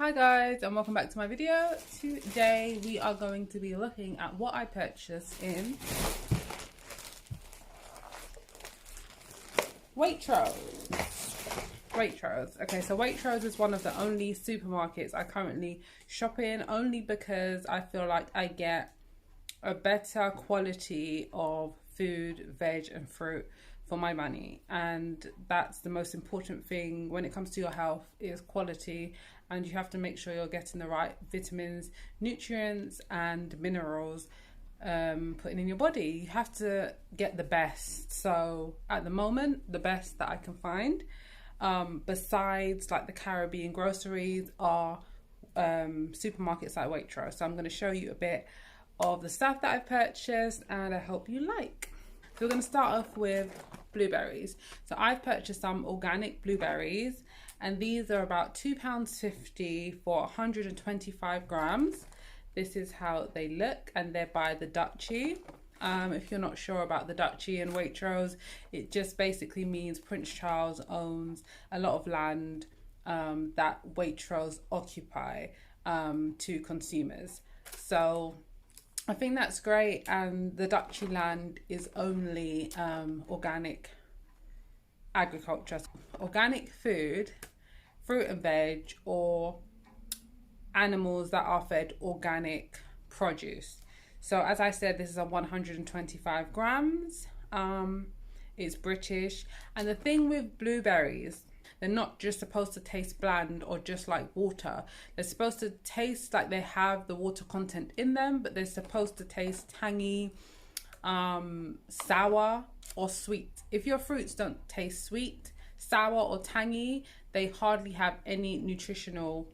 Hi guys, and welcome back to my video. Today we are going to be looking at what I purchased in Waitrose. Okay, so Waitrose is one of the only supermarkets I currently shop in, only because I feel like I get a better quality of food, veg and fruit for my money, and that's the most important thing when it comes to your health, is quality. And you have to make sure you're getting the right vitamins, nutrients and minerals putting in your body. You have to get the best. So at the moment, the best that I can find, besides like the Caribbean groceries, are supermarkets like Waitrose. So I'm going to show you a bit of the stuff that I've purchased, and I hope you like. So we're going to start off with blueberries. So I've purchased some organic blueberries, and these are about £2.50 for 125 grams. This is how they look, and they're by the Duchy. If you're not sure about the Duchy and Waitrose, it just basically means Prince Charles owns a lot of land that Waitrose occupy to consumers. So I think that's great, and the Duchy land is only organic agriculture, organic food, fruit and veg, or animals that are fed organic produce. So as I said, this is a 125 grams. It's British, and the thing with blueberries, they're not just supposed to taste bland or just like water. They're supposed to taste like they have the water content in them, but they're supposed to taste tangy, sour or sweet. If your fruits don't taste sweet, sour or tangy, they hardly have any nutritional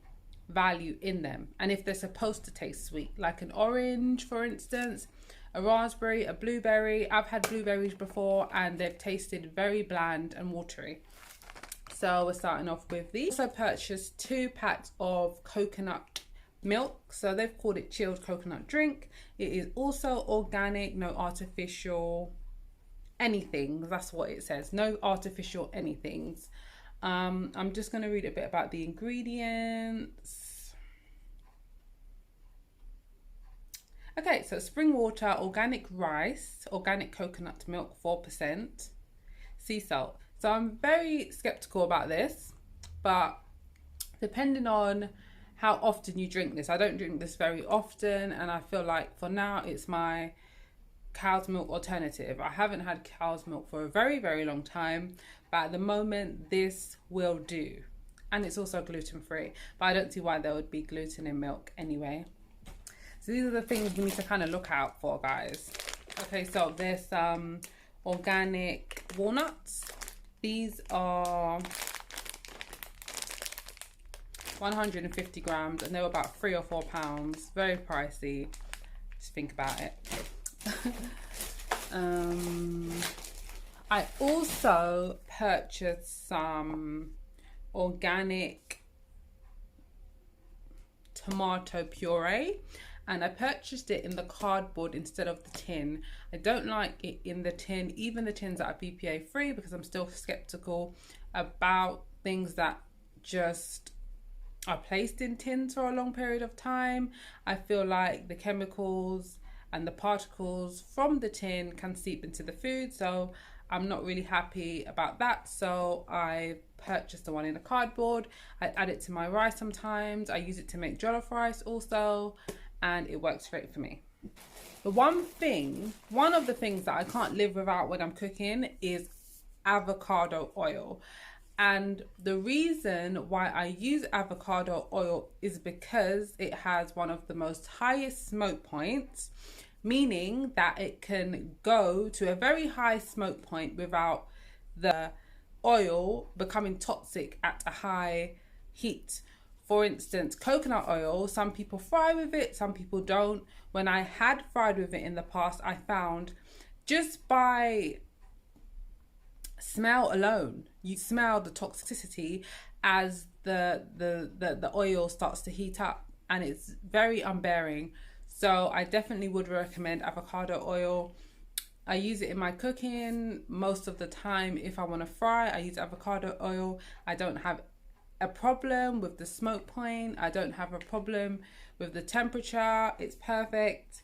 value in them. And if they're supposed to taste sweet, like an orange for instance, a raspberry, a blueberry, I've had blueberries before and they've tasted very bland and watery. So we're starting off with these. Also purchased 2 packs of coconut milk. So they've called it chilled coconut drink. It is also organic, no artificial anything. That's what it says, no artificial anythings. I'm just going to read a bit about the ingredients. Okay, so spring water, organic rice, organic coconut milk 4%, sea salt. So I'm very skeptical about this, but depending on how often you drink this, I don't drink this very often, and I feel like for now it's my cow's milk alternative. I haven't had cow's milk for a very, very long time, but at the moment this will do. And it's also gluten free, but I don't see why there would be gluten in milk anyway. So these are the things we need to kind of look out for, guys. Okay, so there's some organic walnuts. These are 150 grams, and they were about £3 or £4. Very pricey. Just think about it. I also purchased some organic tomato puree, and I purchased it in the cardboard instead of the tin. I don't like it in the tin, even the tins that are BPA free, because I'm still skeptical about things that just are placed in tins for a long period of time. I feel like the chemicals and the particles from the tin can seep into the food, so I'm not really happy about that. So I purchased the one in the cardboard. I add it to my rice sometimes. I use it to make jollof rice also, and it works great for me. The one of the things that I can't live without when I'm cooking is avocado oil. And the reason why I use avocado oil is because it has one of the most highest smoke points, meaning that it can go to a very high smoke point without the oil becoming toxic at a high heat. For instance, coconut oil, some people fry with it, some people don't. When I had fried with it in the past, I found just by smell alone, you smell the toxicity as the oil starts to heat up, and it's very unbearing. So I definitely would recommend avocado oil. I use it in my cooking most of the time. If I want to fry, I use avocado oil. I don't have a problem with the smoke point. I don't have a problem with the temperature. It's perfect.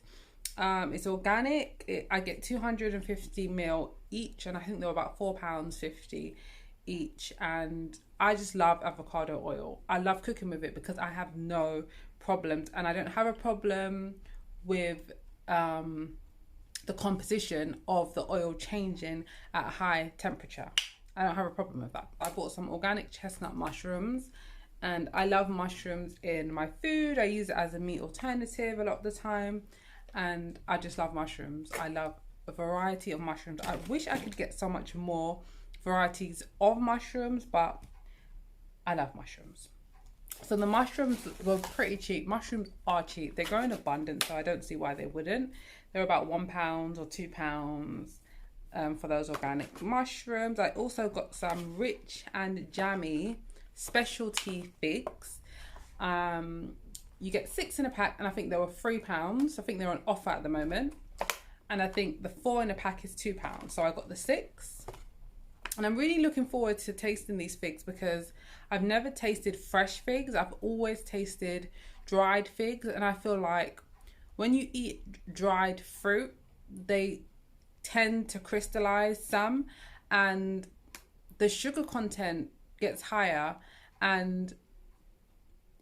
It's organic. I get 250 ml each, and I think they're about £4.50 each. And I just love avocado oil. I love cooking with it because I have no problems, and I don't have a problem with the composition of the oil changing at a high temperature. I don't have a problem with that. I bought some organic chestnut mushrooms, and I love mushrooms in my food. I use it as a meat alternative a lot of the time, and I just love mushrooms. I love a variety of mushrooms. I wish I could get so much more varieties of mushrooms, but I love mushrooms. So the mushrooms were pretty cheap. Mushrooms are cheap. They grow in abundance, so I don't see why they wouldn't. They're about £1 or £2 for those organic mushrooms. I also got some Rich and Jammy specialty figs. You get 6 in a pack, and I think they were £3. I think they're on offer at the moment. And I think the 4 in a pack is £2. So I got the 6. And I'm really looking forward to tasting these figs because I've never tasted fresh figs. I've always tasted dried figs. And I feel like when you eat dried fruit, they tend to crystallize some, and the sugar content gets higher, and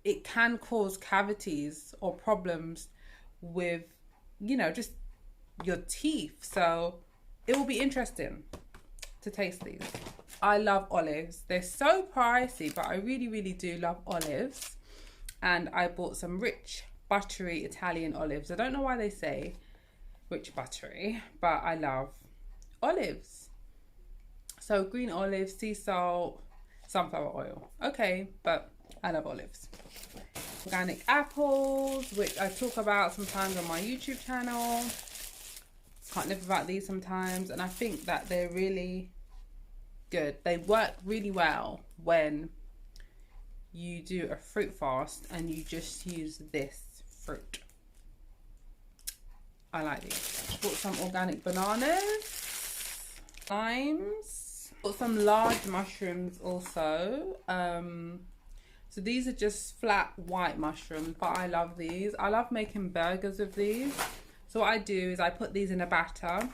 it can cause cavities or problems with, you know, just your teeth. So it will be interesting to taste these. I love olives. They're so pricey, but I really, really do love olives. And I bought some rich, buttery Italian olives. I don't know why they say rich buttery, but I love olives. So green olives, sea salt, sunflower oil. Okay, but I love olives. Organic apples, which I talk about sometimes on my YouTube channel. Can't live without these sometimes, and I think that they're really good. They work really well when you do a fruit fast and you just use this fruit. I like these. Bought some organic bananas, limes. Bought some large mushrooms also. So these are just flat white mushrooms, but I love these. I love making burgers with these. So what I do is I put these in a batter,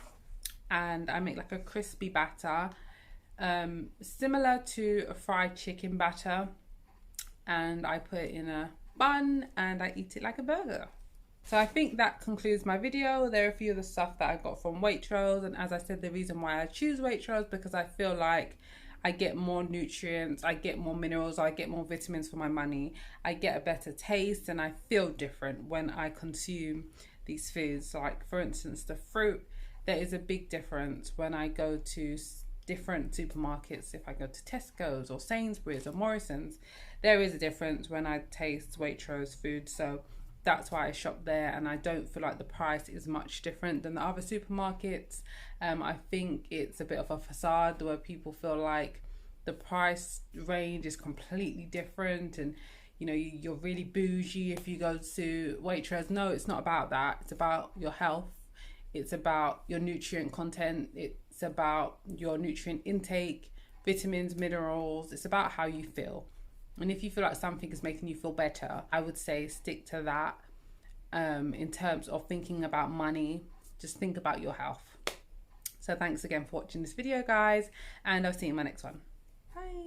and I make like a crispy batter, similar to a fried chicken batter, and I put it in a bun and I eat it like a burger. So I think that concludes my video. There are a few of the stuff that I got from Waitrose, and as I said, the reason why I choose Waitrose because I feel like I get more nutrients, I get more minerals, I get more vitamins for my money, I get a better taste, and I feel different when I consume these foods. Like for instance, the fruit, there is a big difference when I go to different supermarkets. If I go to Tesco's or Sainsbury's or Morrison's, there is a difference when I taste Waitrose food. So that's why I shop there, and I don't feel like the price is much different than the other supermarkets. I think it's a bit of a facade where people feel like the price range is completely different, and you know, you're really bougie if you go to Waitrose. No, it's not about that. It's about your health. It's about your nutrient content. It's about your nutrient intake, vitamins, minerals. It's about how you feel. And if you feel like something is making you feel better, I would say stick to that. In terms of thinking about money, just think about your health. So thanks again for watching this video, guys, and I'll see you in my next one. Bye.